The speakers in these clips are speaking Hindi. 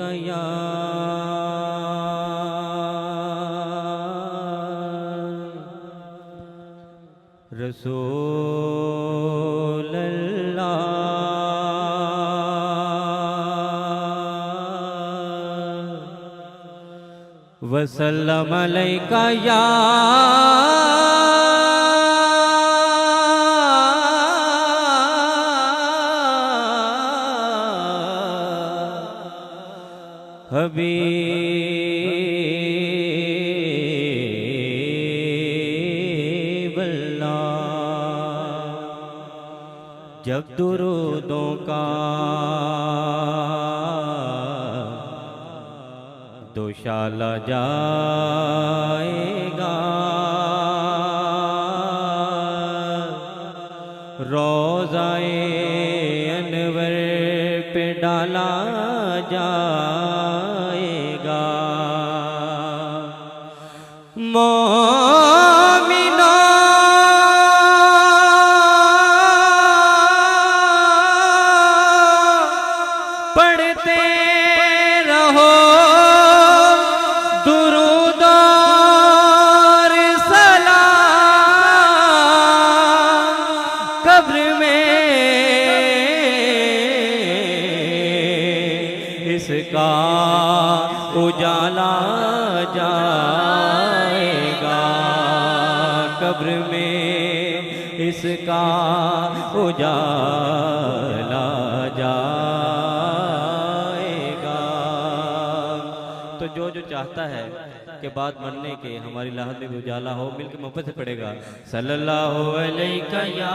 अलैका या रसूल अल्लाह वसल्लम अलैका या हबीब अल्लाह। जब दुरूदों का दोशाला जाएगा, रोज़ाए अनवर पे डाला जाएगा। मोमिनो पढ़ते रहो दुरूद और सलाम, कब्र में इसका उजाला जाएगा, कब्र में इसका उजाला जाएगा। तो जो जो चाहता है कि बात मरने के हमारी लाहत में उजाला हो, मिलकर मोहब्बत से पड़ेगा सल्लल्लाहु अलैका या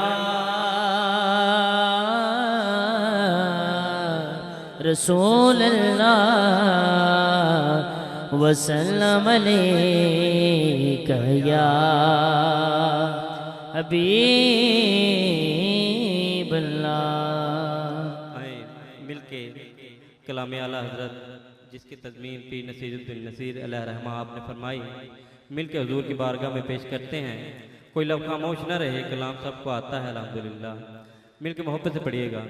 रसूल अल्लाह वसल्लम अलैका या हबीब अल्लाह। मिलके कलाम आला हज़रत जिसकी तज़मीन पी नसीरुद्दीन नसीर अलैह रहमा आपने फरमाई, मिलके हुजूर की बारगाह में पेश करते हैं। कोई लफ्ज़ खामोश न रहे, कलाम सबको आता है अल्हम्दुलिल्लाह। मिलके मोहब्बत से पढ़िएगा।